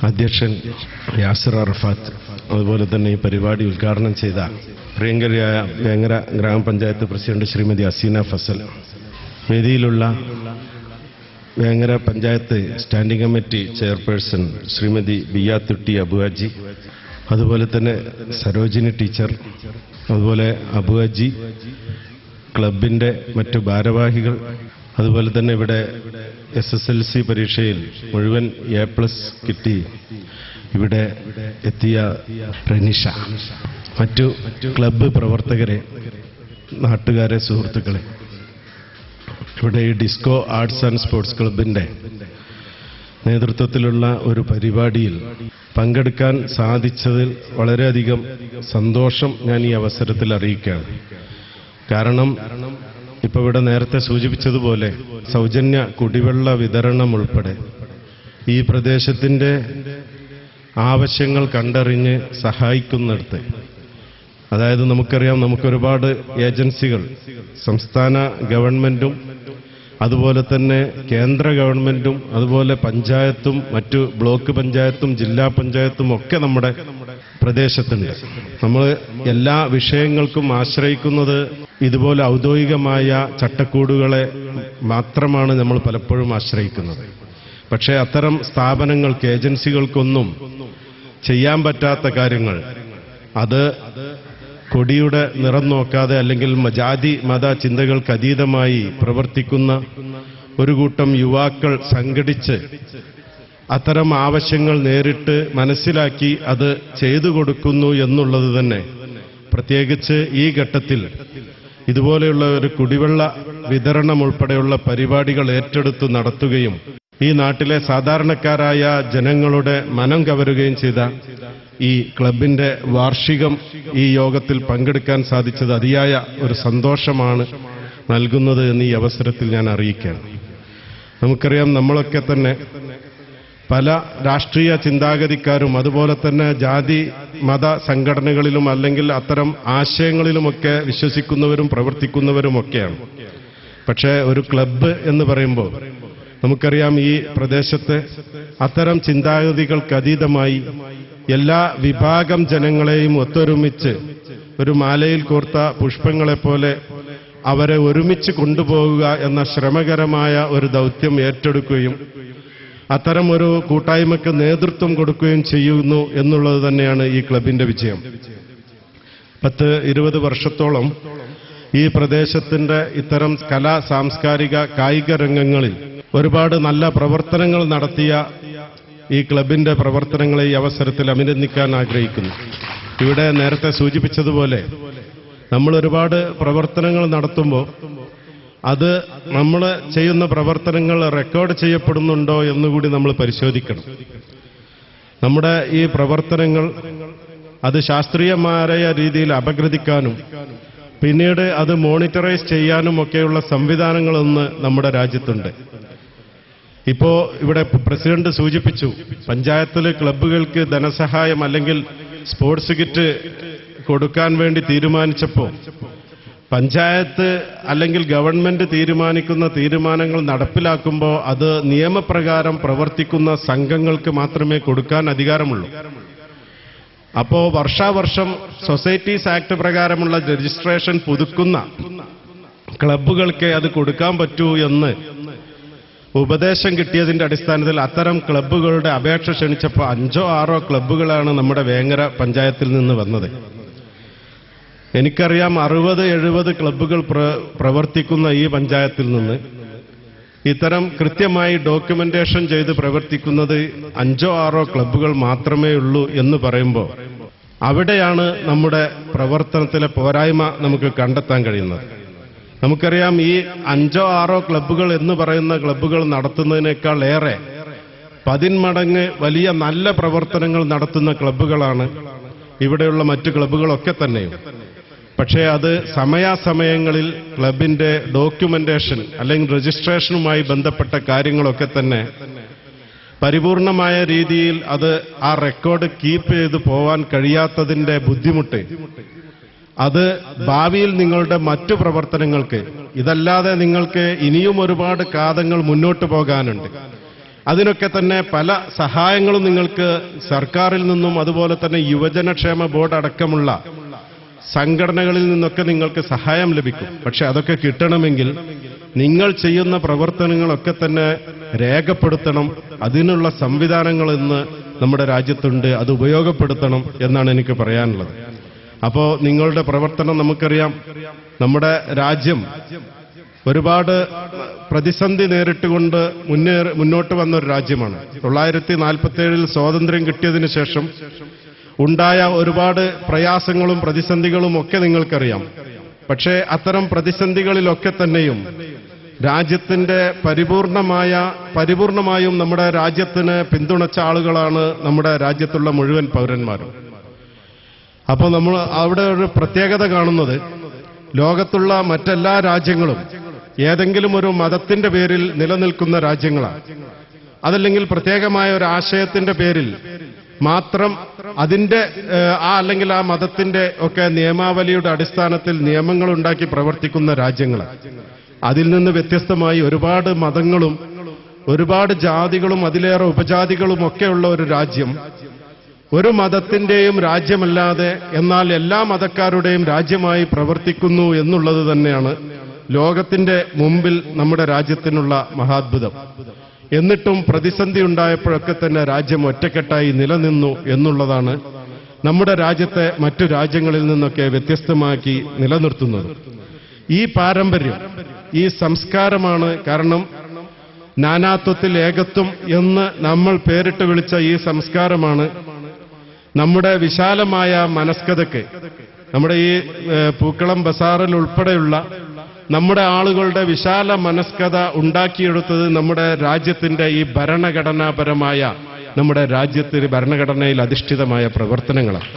അധ്യക്ഷൻ യാസിർ അറഫാത്ത്, അതുപോലെ തന്നെ ഈ പരിപാടി ഉദ്ഘാടനം ചെയ്ത പ്രിയങ്കരിയായ വേങ്ങര ഗ്രാമപഞ്ചായത്ത് പ്രസിഡന്റ് ശ്രീമതി അസീന ഫസൽ, വേദിയിലുള്ള Vengara panchayat standing committee chairperson Shrimati Biyathutty Abuhaji, അതുപോലെ തന്നെ സരോജിനി ടീച്ചർ, അതുപോലെ അബുഹാജി, ക്ലബിൻ്റെ മറ്റു ഭാരവാഹികൾ, അതുപോലെ തന്നെ ഇവിടെ SSLC പരീക്ഷയിൽ മുഴുവൻ A+ കിട്ടി ഇവിടെ എത്തിയ റനീഷ, മറ്റു ക്ലബ്ബ് പ്രവർത്തകരെ, നാട്ടുകാരെ, സുഹൃത്തുക്കളെ, ഇവിടെ ഈ ഡിസ്കോ ആർട്സ് ആൻഡ് സ്പോർട്സ് ക്ലബിൻ്റെ നേതൃത്വത്തിലുള്ള ഒരു പരിപാടിയിൽ പങ്കെടുക്കാൻ സാധിച്ചതിൽ വളരെയധികം സന്തോഷം ഞാൻ ഈ അവസരത്തിൽ അറിയിക്കുകയാണ്. കാരണം ഇപ്പോൾ ഇവിടെ നേരത്തെ സൂചിപ്പിച്ചതുപോലെ സൗജന്യ കുടിവെള്ള വിതരണം ഉൾപ്പെടെ ഈ പ്രദേശത്തിൻ്റെ ആവശ്യങ്ങൾ കണ്ടറിഞ്ഞ് സഹായിക്കുന്നിടത്ത്, അതായത് നമുക്കറിയാം, നമുക്കൊരുപാട് ഏജൻസികൾ സംസ്ഥാന ഗവൺമെൻറ്റും അതുപോലെ തന്നെ കേന്ദ്ര ഗവൺമെൻറ്റും അതുപോലെ പഞ്ചായത്തും മറ്റു ബ്ലോക്ക് പഞ്ചായത്തും ജില്ലാ പഞ്ചായത്തും ഒക്കെ നമ്മുടെ പ്രദേശത്തുണ്ട്. നമ്മൾ എല്ലാ വിഷയങ്ങൾക്കും ആശ്രയിക്കുന്നത് ഇതുപോലെ ഔദ്യോഗികമായ ചട്ടക്കൂടുകളെ മാത്രമാണ് നമ്മൾ പലപ്പോഴും ആശ്രയിക്കുന്നത്. പക്ഷേ അത്തരം സ്ഥാപനങ്ങൾക്ക്, ഏജൻസികൾക്കൊന്നും ചെയ്യാൻ പറ്റാത്ത കാര്യങ്ങൾ, അത് കൊടിയുടെ നിറം നോക്കാതെ അല്ലെങ്കിൽ ജാതി മത ചിന്തകൾക്ക് അതീതമായി പ്രവർത്തിക്കുന്ന ഒരു കൂട്ടം യുവാക്കൾ സംഘടിച്ച് അത്തരം ആവശ്യങ്ങൾ നേരിട്ട് മനസ്സിലാക്കി അത് ചെയ്തു കൊടുക്കുന്നു എന്നുള്ളത് തന്നെ, പ്രത്യേകിച്ച് ഈ ഘട്ടത്തിൽ ഇതുപോലെയുള്ള ഒരു കുടിവെള്ള വിതരണം ഉൾപ്പെടെയുള്ള പരിപാടികൾ ഏറ്റെടുത്ത് നടത്തുകയും ഈ നാട്ടിലെ സാധാരണക്കാരായ ജനങ്ങളുടെ മനം കവരുകയും ചെയ്ത ഈ ക്ലബിൻ്റെ വാർഷികം ഈ യോഗത്തിൽ പങ്കെടുക്കാൻ സാധിച്ചത് അതിയായ ഒരു സന്തോഷമാണ് നൽകുന്നത് എന്ന് ഈ അവസരത്തിൽ ഞാൻ അറിയിക്കുകയാണ്. നമുക്കറിയാം, നമ്മളൊക്കെ തന്നെ പല രാഷ്ട്രീയ ചിന്താഗതിക്കാരും അതുപോലെ തന്നെ ജാതി മത സംഘടനകളിലും അല്ലെങ്കിൽ അത്തരം ആശയങ്ങളിലുമൊക്കെ വിശ്വസിക്കുന്നവരും പ്രവർത്തിക്കുന്നവരുമൊക്കെയാണ്. പക്ഷേ ഒരു ക്ലബ്ബ് എന്ന് പറയുമ്പോൾ നമുക്കറിയാം, ഈ പ്രദേശത്തെ അത്തരം ചിന്താഗതികൾക്ക് അതീതമായി എല്ലാ വിഭാഗം ജനങ്ങളെയും ഒത്തൊരുമിച്ച് ഒരു മാലയിൽ കോർത്ത പുഷ്പങ്ങളെപ്പോലെ അവരെ ഒരുമിച്ച് കൊണ്ടുപോകുക എന്ന ശ്രമകരമായ ഒരു ദൗത്യം ഏറ്റെടുക്കുകയും അത്തരം ഒരു കൂട്ടായ്മയ്ക്ക് നേതൃത്വം കൊടുക്കുകയും ചെയ്യുന്നു എന്നുള്ളത് തന്നെയാണ് ഈ ക്ലബിൻ്റെ വിജയം. 10-20 വർഷത്തോളം ഈ പ്രദേശത്തിൻ്റെ ഇത്തരം കലാ സാംസ്കാരിക കായിക രംഗങ്ങളിൽ ഒരുപാട് നല്ല പ്രവർത്തനങ്ങൾ നടത്തിയ ഈ ക്ലബിൻ്റെ പ്രവർത്തനങ്ങളെ ഈ അവസരത്തിൽ അഭിനന്ദിക്കാൻ ആഗ്രഹിക്കുന്നു. ഇവിടെ നേരത്തെ സൂചിപ്പിച്ചതുപോലെ നമ്മൾ ഒരുപാട് പ്രവർത്തനങ്ങൾ നടത്തുമ്പോൾ അത് നമ്മൾ ചെയ്യുന്ന പ്രവർത്തനങ്ങൾ റെക്കോർഡ് ചെയ്യപ്പെടുന്നുണ്ടോ എന്നുകൂടി നമ്മൾ പരിശോധിക്കണം. നമ്മുടെ ഈ പ്രവർത്തനങ്ങൾ അത് ശാസ്ത്രീയമായ രീതിയിൽ അപഗ്രഥിക്കാനും പിന്നീട് അത് മോണിറ്ററൈസ് ചെയ്യാനും ഒക്കെയുള്ള സംവിധാനങ്ങളൊന്ന് നമ്മുടെ രാജ്യത്തുണ്ട്. ഇപ്പോൾ ഇവിടെ പ്രസിഡന്റ് സൂചിപ്പിച്ചു, പഞ്ചായത്തിലെ ക്ലബ്ബുകൾക്ക് ധനസഹായം അല്ലെങ്കിൽ സ്പോർട്സ് കിറ്റ് കൊടുക്കാൻ വേണ്ടി തീരുമാനിച്ചപ്പോൾ പഞ്ചായത്ത് അല്ലെങ്കിൽ ഗവൺമെന്റ് തീരുമാനിക്കുന്ന തീരുമാനങ്ങൾ നടപ്പിലാക്കുമ്പോൾ അത് നിയമപ്രകാരം പ്രവർത്തിക്കുന്ന സംഘങ്ങൾക്ക് മാത്രമേ കൊടുക്കാൻ അധികാരമുള്ളൂ. അപ്പോൾ വർഷാവർഷം സൊസൈറ്റീസ് ആക്ട് പ്രകാരമുള്ള രജിസ്ട്രേഷൻ പുതുക്കുന്ന ക്ലബ്ബുകൾക്ക് അത് കൊടുക്കാൻ പറ്റൂ എന്ന് ഉപദേശം കിട്ടിയതിന്റെ അടിസ്ഥാനത്തിൽ അത്തരം ക്ലബ്ബുകളുടെ അപേക്ഷ ക്ഷണിച്ചപ്പോൾ 5-6 ക്ലബ്ബുകളാണ് നമ്മുടെ വേങ്ങര പഞ്ചായത്തിൽ നിന്ന് വന്നത്. എനിക്കറിയാം, 60-70 ക്ലബ്ബുകൾ പ്രവർത്തിക്കുന്ന ഈ പഞ്ചായത്തിൽ നിന്ന് ഇത്തരം കൃത്യമായി ഡോക്യുമെന്റേഷൻ ചെയ്ത് പ്രവർത്തിക്കുന്നത് 5-6 ക്ലബ്ബുകൾ മാത്രമേ ഉള്ളൂ എന്ന് പറയുമ്പോൾ അവിടെയാണ് നമ്മുടെ പ്രവർത്തനത്തിലെ പോരായ്മ നമുക്ക് കണ്ടെത്താൻ കഴിയുന്നത്. നമുക്കറിയാം, ഈ 5-6 ക്ലബ്ബുകൾ എന്ന് പറയുന്ന ക്ലബ്ബുകൾ നടത്തുന്നതിനേക്കാൾ ഏറെ 10 മടങ്ങ് വലിയ നല്ല പ്രവർത്തനങ്ങൾ നടത്തുന്ന ക്ലബ്ബുകളാണ് ഇവിടെയുള്ള മറ്റു ക്ലബ്ബുകളൊക്കെ തന്നെയും. പക്ഷേ അത് സമയാസമയങ്ങളിൽ ക്ലബിൻ്റെ ഡോക്യുമെന്റേഷൻ അല്ലെങ്കിൽ രജിസ്ട്രേഷനുമായി ബന്ധപ്പെട്ട കാര്യങ്ങളൊക്കെ തന്നെ പരിപൂർണമായ രീതിയിൽ അത് ആ റെക്കോർഡ് കീപ്പ് ചെയ്ത് പോവാൻ കഴിയാത്തതിൻ്റെ ബുദ്ധിമുട്ട്, അത് ഭാവിയിൽ നിങ്ങളുടെ മറ്റു പ്രവർത്തനങ്ങൾക്ക്, ഇതല്ലാതെ നിങ്ങൾക്ക് ഇനിയും ഒരുപാട് കാതങ്ങൾ മുന്നോട്ട് പോകാനുണ്ട്. അതിനൊക്കെ തന്നെ പല സഹായങ്ങളും നിങ്ങൾക്ക് സർക്കാരിൽ നിന്നും അതുപോലെ തന്നെ യുവജനക്ഷേമ ബോർഡ് അടക്കമുള്ള സംഘടനകളിൽ നിന്നൊക്കെ നിങ്ങൾക്ക് സഹായം ലഭിക്കും. പക്ഷെ അതൊക്കെ കിട്ടണമെങ്കിൽ നിങ്ങൾ ചെയ്യുന്ന പ്രവർത്തനങ്ങളൊക്കെ തന്നെ രേഖപ്പെടുത്തണം. അതിനുള്ള സംവിധാനങ്ങൾ ഇന്ന് നമ്മുടെ രാജ്യത്തുണ്ട്, അത് ഉപയോഗപ്പെടുത്തണം എന്നാണ് എനിക്ക് പറയാനുള്ളത്. അപ്പോൾ നിങ്ങളുടെ പ്രവർത്തനം നമുക്കറിയാം. നമ്മുടെ രാജ്യം ഒരുപാട് പ്രതിസന്ധി നേരിട്ടുകൊണ്ട് മുന്നോട്ട് വന്ന ഒരു രാജ്യമാണ്. 1947 സ്വാതന്ത്ര്യം കിട്ടിയതിനു ശേഷം ഉണ്ടായ ഒരുപാട് പ്രയാസങ്ങളും പ്രതിസന്ധികളും ഒക്കെ നിങ്ങൾക്കറിയാം. പക്ഷേ അത്തരം പ്രതിസന്ധികളിലൊക്കെ തന്നെയും രാജ്യത്തിന്റെ പരിപൂർണമായും നമ്മുടെ രാജ്യത്തിന് പിന്തുണച്ച ആളുകളാണ് നമ്മുടെ രാജ്യത്തുള്ള മുഴുവൻ പൗരന്മാരും. അപ്പോൾ നമ്മൾ അവിടെ ഒരു പ്രത്യേകത കാണുന്നത്, ലോകത്തുള്ള മറ്റെല്ലാ രാജ്യങ്ങളും ഏതെങ്കിലും ഒരു മതത്തിന്റെ പേരിൽ നിലനിൽക്കുന്ന രാജ്യങ്ങളാണ്. അതല്ലെങ്കിൽ പ്രത്യേകമായ ഒരു ആശയത്തിന്റെ പേരിൽ മാത്രം അതിന്റെ അല്ലെങ്കിൽ ആ മതത്തിന്റെ ഒക്കെ നിയമാവലിയുടെ അടിസ്ഥാനത്തിൽ നിയമങ്ങൾ ഉണ്ടാക്കി പ്രവർത്തിക്കുന്ന രാജ്യങ്ങളാണ്. അതിൽ നിന്ന് വ്യത്യസ്തമായി ഒരുപാട് മതങ്ങളും ഒരുപാട് ജാതികളും അതിലേറെ ഉപജാതികളും ഒക്കെയുള്ള ഒരു രാജ്യം, ഒരു മതത്തിന്റെയും രാജ്യമല്ലാതെ എന്നാൽ എല്ലാ മതക്കാരുടെയും രാജ്യമായി പ്രവർത്തിക്കുന്നു എന്നുള്ളത് തന്നെയാണ് ലോകത്തിന്റെ മുമ്പിൽ നമ്മുടെ രാജ്യത്തിനുള്ള മഹാത്ഭുതം. എന്നിട്ടും പ്രതിസന്ധി ഉണ്ടായപ്പോഴൊക്കെ തന്നെ രാജ്യം ഒറ്റക്കെട്ടായി നിലനിന്നു എന്നുള്ളതാണ് നമ്മുടെ രാജ്യത്തെ മറ്റു രാജ്യങ്ങളിൽ നിന്നൊക്കെ വ്യത്യസ്തമാക്കി നിലനിർത്തുന്നത്. ഈ പാരമ്പര്യം, ഈ സംസ്കാരമാണ്. കാരണം നാനാത്വത്തിൽ ഏകത്വം എന്ന് നമ്മൾ പേരിട്ട് വിളിച്ച ഈ സംസ്കാരമാണ് നമ്മുടെ വിശാലമായ മനസ്കതയ്ക്ക്, നമ്മുടെ ഈ പൂക്കളം ബസാറിൽ ഉൾപ്പെടെയുള്ള നമ്മുടെ ആളുകളുടെ വിശാല മനസ്കത ഉണ്ടാക്കിയെടുത്തത് നമ്മുടെ രാജ്യത്തിന്റെ ഈ ഭരണഘടനാപരമായ നമ്മുടെ രാജ്യത്തിന് ഭരണഘടനയിൽ അധിഷ്ഠിതമായ പ്രവർത്തനങ്ങളാണ്.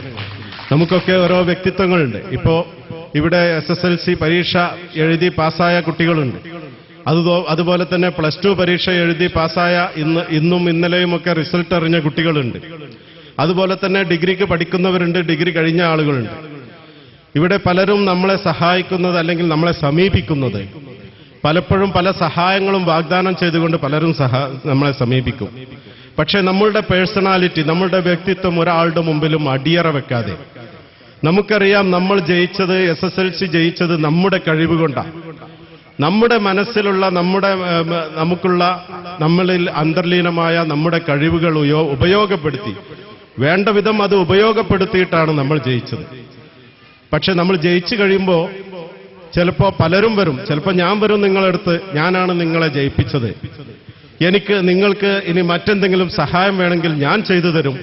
നമുക്കൊക്കെ ഓരോ വ്യക്തിത്വങ്ങളുണ്ട്. ഇപ്പോ ഇവിടെ SSLC പരീക്ഷ എഴുതി പാസ്സായ കുട്ടികളുണ്ട്. അതുപോലെ തന്നെ +2 പരീക്ഷ എഴുതി പാസ്സായ ഇന്നും ഇന്നലെയുമൊക്കെ റിസൾട്ട് അറിഞ്ഞ കുട്ടികളുണ്ട്. അതുപോലെ തന്നെ ഡിഗ്രിക്ക് പഠിക്കുന്നവരുണ്ട്, ഡിഗ്രി കഴിഞ്ഞ ആളുകളുണ്ട്. ഇവിടെ പലരും നമ്മളെ സഹായിക്കുന്നത് അല്ലെങ്കിൽ നമ്മളെ സമീപിക്കുന്നത് പലപ്പോഴും പല സഹായങ്ങളും വാഗ്ദാനം ചെയ്തുകൊണ്ട് പലരും നമ്മളെ സമീപിക്കും. പക്ഷേ നമ്മളുടെ പേഴ്സണാലിറ്റി, നമ്മളുടെ വ്യക്തിത്വം ഒരാളുടെ മുമ്പിലും അടിയറ വെക്കാതെ, നമുക്കറിയാം നമ്മൾ ജയിച്ചത് SSLC ജയിച്ചത് നമ്മുടെ കഴിവ് കൊണ്ടാണ്. നമ്മുടെ മനസ്സിലുള്ള നമുക്കുള്ള നമ്മളിൽ അന്തർലീനമായ നമ്മുടെ കഴിവുകൾ ഉപയോഗപ്പെടുത്തി വേണ്ട വിധം അത് ഉപയോഗപ്പെടുത്തിയിട്ടാണ് നമ്മൾ ജയിച്ചത്. പക്ഷെ നമ്മൾ ജയിച്ചു കഴിയുമ്പോൾ ചിലപ്പോൾ പലരും വരും, ചിലപ്പോൾ ഞാൻ വരും നിങ്ങളെടുത്ത്, ഞാനാണ് നിങ്ങളെ ജയിപ്പിച്ചത്, നിങ്ങൾക്ക് ഇനി മറ്റെന്തെങ്കിലും സഹായം വേണമെങ്കിൽ ഞാൻ ചെയ്തു തരും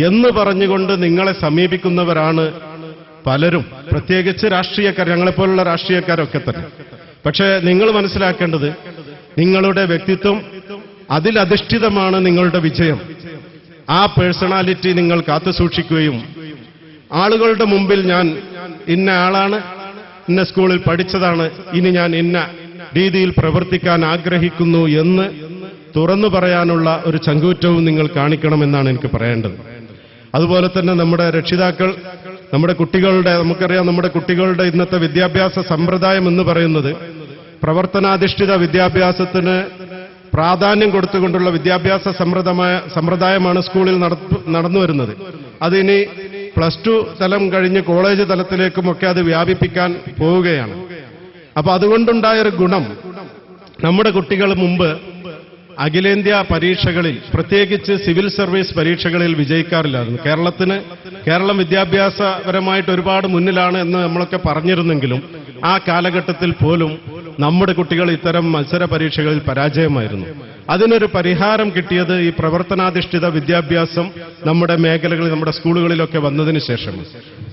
എന്ന് പറഞ്ഞുകൊണ്ട് നിങ്ങളെ സമീപിക്കുന്നവരാണ് പലരും, പ്രത്യേകിച്ച് രാഷ്ട്രീയക്കാർ, ഞങ്ങളെപ്പോലുള്ള രാഷ്ട്രീയക്കാരൊക്കെ തന്നെ. പക്ഷേ നിങ്ങൾ മനസ്സിലാക്കേണ്ടത്, നിങ്ങളുടെ വ്യക്തിത്വം അതിലധിഷ്ഠിതമാണ് നിങ്ങളുടെ വിജയം. ആ പേഴ്സണാലിറ്റി നിങ്ങൾ കാത്തുസൂക്ഷിക്കുകയും ആളുകളുടെ മുമ്പിൽ ഞാൻ ഇന്ന ആളാണ്, ഇന്ന സ്കൂളിൽ പഠിച്ചതാണ്, ഇനി ഞാൻ ഇന്ന രീതിയിൽ പ്രവർത്തിക്കാൻ ആഗ്രഹിക്കുന്നു എന്ന് തുറന്നു പറയാനുള്ള ഒരു ചങ്കൂറ്റവും നിങ്ങൾ കാണിക്കണമെന്നാണ് എനിക്ക് പറയേണ്ടത്. അതുപോലെ തന്നെ നമ്മുടെ രക്ഷിതാക്കൾ, നമ്മുടെ കുട്ടികളുടെ, നമുക്കറിയാം നമ്മുടെ കുട്ടികളുടെ ഇന്നത്തെ വിദ്യാഭ്യാസ സമ്പ്രദായം എന്ന് പറയുന്നത് പ്രവർത്തനാധിഷ്ഠിത വിദ്യാഭ്യാസത്തിന് പ്രാധാന്യം കൊടുത്തുകൊണ്ടുള്ള വിദ്യാഭ്യാസ സമ്പ്രദായമാണ് സ്കൂളിൽ നടന്നു വരുന്നത്. അതിനി +2 തലം കഴിഞ്ഞ് കോളേജ് തലത്തിലേക്കുമൊക്കെ അത് വ്യാപിപ്പിക്കാൻ പോവുകയാണ്. അപ്പൊ അതുകൊണ്ടുണ്ടായൊരു ഗുണം, നമ്മുടെ കുട്ടികൾ മുമ്പ് അഖിലേന്ത്യാ പരീക്ഷകളിൽ, പ്രത്യേകിച്ച് സിവിൽ സർവീസ് പരീക്ഷകളിൽ വിജയിക്കാറില്ലായിരുന്നു. കേരളം വിദ്യാഭ്യാസപരമായിട്ട് ഒരുപാട് മുന്നിലാണ് എന്ന് നമ്മളൊക്കെ പറഞ്ഞിരുന്നെങ്കിലും ആ കാലഘട്ടത്തിൽ പോലും നമ്മുടെ കുട്ടികൾ ഇത്തരം മത്സര പരീക്ഷകളിൽ പരാജയമായിരുന്നു. അതിനൊരു പരിഹാരം കിട്ടിയത് ഈ പ്രവർത്തനാധിഷ്ഠിത വിദ്യാഭ്യാസം നമ്മുടെ മേഖലകളിൽ, നമ്മുടെ സ്കൂളുകളിലൊക്കെ വന്നതിന് ശേഷം.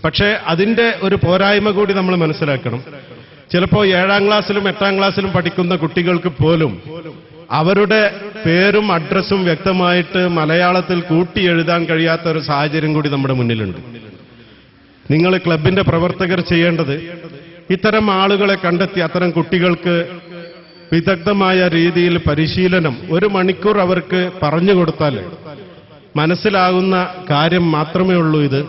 പക്ഷേ അതിന്റെ ഒരു പോരായ്മ കൂടി നമ്മൾ മനസ്സിലാക്കണം. ചിലപ്പോൾ 7ാം ക്ലാസ്സിലും 8ാം ക്ലാസ്സിലും പഠിക്കുന്ന കുട്ടികൾക്ക് പോലും അവരുടെ പേരും അഡ്രസ്സും വ്യക്തമായിട്ട് മലയാളത്തിൽ കൂട്ടി എഴുതാൻ കഴിയാത്ത ഒരു സാഹചര്യം കൂടി നമ്മുടെ മുന്നിലുണ്ട്. നിങ്ങൾ ക്ലബിന്റെ പ്രവർത്തകർ ചെയ്യേണ്ടത് ഇത്തരം ആളുകളെ കണ്ടെത്തി അത്തരം കുട്ടികൾക്ക് വിദഗ്ധമായ രീതിയിൽ പരിശീലനം 1 മണിക്കൂർ അവർക്ക് പറഞ്ഞു കൊടുത്താൽ മനസ്സിലാകുന്ന കാര്യം മാത്രമേ ഉള്ളൂ ഇത്.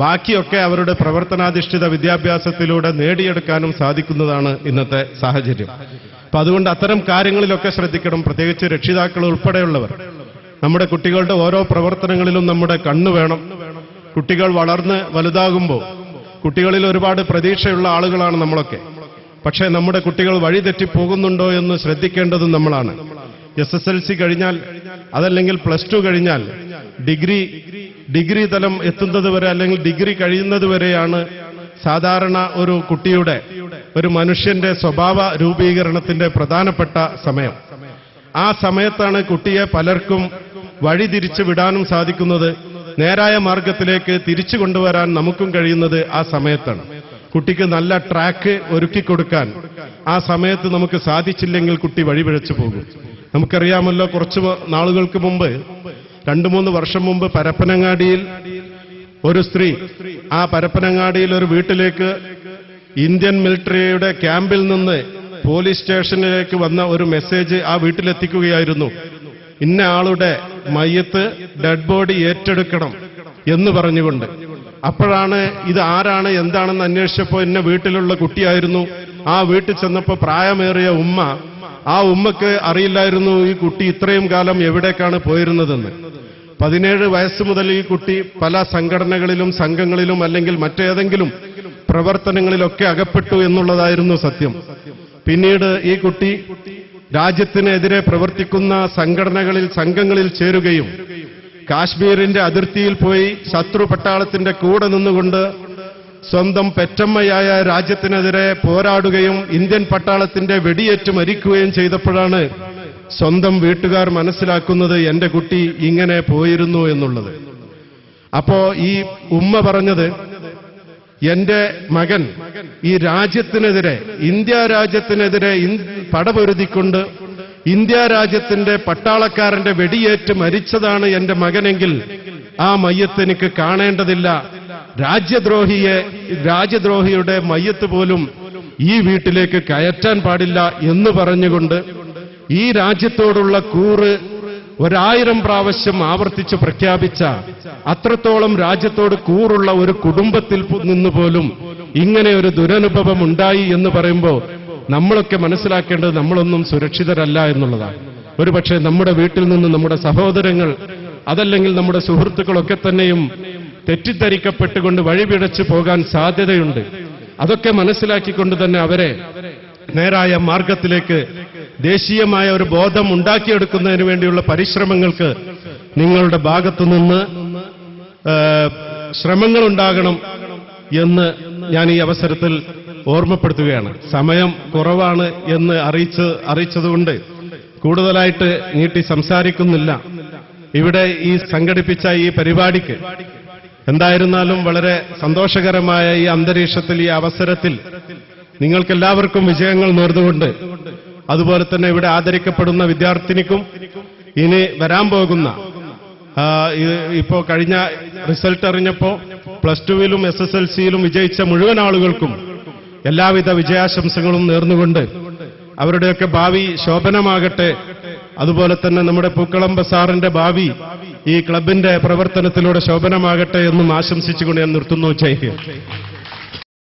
ബാക്കിയൊക്കെ അവരുടെ പ്രവർത്തനാധിഷ്ഠിത വിദ്യാഭ്യാസത്തിലൂടെ നേടിയെടുക്കാനും സാധിക്കുന്നതാണ് ഇന്നത്തെ സാഹചര്യം. അപ്പൊ അതുകൊണ്ട് അത്തരം കാര്യങ്ങളിലൊക്കെ ശ്രദ്ധിക്കണം, പ്രത്യേകിച്ച് രക്ഷിതാക്കൾ ഉൾപ്പെടെയുള്ളവർ. നമ്മുടെ കുട്ടികളുടെ ഓരോ പ്രവർത്തനങ്ങളിലും നമ്മുടെ കണ്ണ് വേണം. കുട്ടികൾ വളർന്ന് വലുതാകുമ്പോൾ കുട്ടികളിൽ ഒരുപാട് പ്രതീക്ഷയുള്ള ആളുകളാണ് നമ്മളൊക്കെ. പക്ഷേ നമ്മുടെ കുട്ടികൾ വഴിതെറ്റി പോകുന്നുണ്ടോ എന്ന് ശ്രദ്ധിക്കേണ്ടതും നമ്മളാണ്. SSLC കഴിഞ്ഞാൽ അതല്ലെങ്കിൽ +2 കഴിഞ്ഞാൽ ഡിഗ്രി തലം എത്തുന്നത് വരെ അല്ലെങ്കിൽ ഡിഗ്രി കഴിയുന്നത് വരെയാണ് സാധാരണ ഒരു കുട്ടിയുടെ, ഒരു മനുഷ്യന്റെ സ്വഭാവ രൂപീകരണത്തിന്റെ പ്രധാനപ്പെട്ട സമയം. ആ സമയത്താണ് കുട്ടിയെ പലർക്കും വഴിതിരിച്ചു വിടാനും സാധിക്കുന്നത്, നേരായ മാർഗത്തിലേക്ക് തിരിച്ചു കൊണ്ടുവരാൻ നമുക്കും കഴിയുന്നത് ആ സമയത്താണ്. കുട്ടിക്ക് നല്ല ട്രാക്ക് ഒരുക്കി കൊടുക്കാൻ ആ സമയത്ത് നമുക്ക് സാധിച്ചില്ലെങ്കിൽ കുട്ടി വഴിപിഴച്ചു പോകും. നമുക്കറിയാമല്ലോ, കുറച്ച് നാളുകൾക്ക് മുമ്പ്, 2-3 വർഷം മുമ്പ് പരപ്പനങ്ങാടിയിൽ ഒരു സ്ത്രീ, ആ പരപ്പനങ്ങാടിയിൽ ഒരു വീട്ടിലേക്ക് ഇന്ത്യൻ മിലിറ്ററിയുടെ ക്യാമ്പിൽ നിന്ന് പോലീസ് സ്റ്റേഷനിലേക്ക് വന്ന ഒരു മെസ്സേജ് ആ വീട്ടിലെത്തിക്കുകയായിരുന്നു. ഇന്ന ആളുടെ മയ്യത്ത്, ഡെഡ് ബോഡി ഏറ്റെടുക്കണം എന്ന് പറഞ്ഞുകൊണ്ട്. അപ്പോഴാണ് ഇത് ആരാണ് എന്താണെന്ന് അന്വേഷിച്ചപ്പോൾ ഇന്ന വീട്ടിലുള്ള കുട്ടിയായിരുന്നു. ആ വീട്ടിൽ ചെന്നപ്പോൾ പ്രായമേറിയ ഉമ്മ, ആ ഉമ്മക്ക് അറിയില്ലായിരുന്നു ഈ കുട്ടി ഇത്രയും കാലം എവിടേക്കാണ് പോയിരുന്നതെന്ന്. 17 വയസ്സ് മുതൽ ഈ കുട്ടി പല സംഘടനകളിലും സംഘങ്ങളിലും അല്ലെങ്കിൽ മറ്റേതെങ്കിലും പ്രവർത്തനങ്ങളിലൊക്കെ അകപ്പെട്ടു എന്നുള്ളതായിരുന്നു സത്യം. പിന്നീട് ഈ കുട്ടി രാജ്യത്തിനെതിരെ പ്രവർത്തിക്കുന്ന സംഘങ്ങളിൽ ചേരുകയും കാശ്മീരിന്റെ അതിർത്തിയിൽ പോയി ശത്രു പട്ടാളത്തിന്റെ കൂടെ നിന്നുകൊണ്ട് സ്വന്തം പെറ്റമ്മയായ രാജ്യത്തിനെതിരെ പോരാടുകയും ഇന്ത്യൻ പട്ടാളത്തിന്റെ വെടിയേറ്റ് മരിക്കുകയും ചെയ്തപ്പോഴാണ് സ്വന്തം വീട്ടുകാർ മനസ്സിലാക്കുന്നത് എന്റെ കുട്ടി ഇങ്ങനെ പോയിരുന്നു എന്നുള്ളത്. അപ്പോ ഈ ഉമ്മ പറഞ്ഞത്, എന്റെ മകൻ ഈ രാജ്യത്തിനെതിരെ, ഇന്ത്യ രാജ്യത്തിനെതിരെ പടപൊരുതിക്കൊണ്ട് ഇന്ത്യ രാജ്യത്തിന്റെ പട്ടാളക്കാരന്റെ വെടിയേറ്റ് മരിച്ചതാണ് എന്റെ മകനെങ്കിൽ ആ മയ്യത്ത് എനിക്ക് കാണേണ്ടതില്ല. രാജ്യദ്രോഹിയുടെ മയ്യത്ത് പോലും ഈ വീട്ടിലേക്ക് കയറ്റാൻ പാടില്ല എന്ന് പറഞ്ഞുകൊണ്ട് ഈ രാജ്യത്തോടുള്ള കൂറ് 1000 പ്രാവശ്യം ആവർത്തിച്ച് പ്രഖ്യാപിച്ച, അത്രത്തോളം രാജ്യത്തോട് കൂറുള്ള ഒരു കുടുംബത്തിൽ നിന്ന് പോലും ഇങ്ങനെ ഒരു ദുരനുഭവം ഉണ്ടായി എന്ന് പറയുമ്പോൾ നമ്മളൊക്കെ മനസ്സിലാക്കേണ്ടത് നമ്മളൊന്നും സുരക്ഷിതരല്ല എന്നുള്ളതാണ്. ഒരുപക്ഷെ നമ്മുടെ വീട്ടിൽ നിന്ന് നമ്മുടെ സഹോദരങ്ങൾ അതല്ലെങ്കിൽ നമ്മുടെ സുഹൃത്തുക്കളൊക്കെ തന്നെയും തെറ്റിദ്ധരിക്കപ്പെട്ടുകൊണ്ട് വഴിപിഴച്ചു പോകാൻ സാധ്യതയുണ്ട്. അതൊക്കെ മനസ്സിലാക്കിക്കൊണ്ട് തന്നെ അവരെ നേരായ മാർഗത്തിലേക്ക് ദേശീയമായ ഒരു ബോധം ഉണ്ടാക്കിയെടുക്കുന്നതിന് വേണ്ടിയുള്ള പരിശ്രമങ്ങൾക്ക് നിങ്ങളുടെ ഭാഗത്തുനിന്ന് ശ്രമങ്ങളുണ്ടാകണം എന്ന് ഞാൻ ഈ അവസരത്തിൽ ഓർമ്മപ്പെടുത്തുകയാണ്. സമയം കുറവാണ് എന്ന് അറിയിച്ചതുകൊണ്ട് കൂടുതലായിട്ട് നീട്ടി സംസാരിക്കുന്നില്ല. ഇവിടെ ഈ സംഘടിപ്പിച്ച ഈ പരിപാടിക്ക് എന്തായിരുന്നാലും വളരെ സന്തോഷകരമായ ഈ അന്തരീക്ഷത്തിൽ, ഈ അവസരത്തിൽ നിങ്ങൾക്കെല്ലാവർക്കും വിജയങ്ങൾ നേർന്നുകൊണ്ട്, അതുപോലെ തന്നെ ഇവിടെ ആദരിക്കപ്പെടുന്ന വിദ്യാർത്ഥിനിക്കും ഇനി വരാൻ പോകുന്ന, ഇപ്പോ കഴിഞ്ഞ റിസൾട്ട് അറിഞ്ഞപ്പോ +2-ലും SSLC-യിലും വിജയിച്ച മുഴുവൻ ആളുകൾക്കും എല്ലാവിധ വിജയാശംസകളും നേർന്നുകൊണ്ട് അവരുടെയൊക്കെ ഭാവി ശോഭനമാകട്ടെ. അതുപോലെ തന്നെ നമ്മുടെ പൂക്കളം ബസാറിന്റെ ഭാവി ഈ ക്ലബിന്റെ പ്രവർത്തനത്തിലൂടെ ശോഭനമാകട്ടെ എന്നും ആശംസിച്ചുകൊണ്ട് ഞാൻ നിർത്തുന്നു. ജയ് ഹിന്ദ്.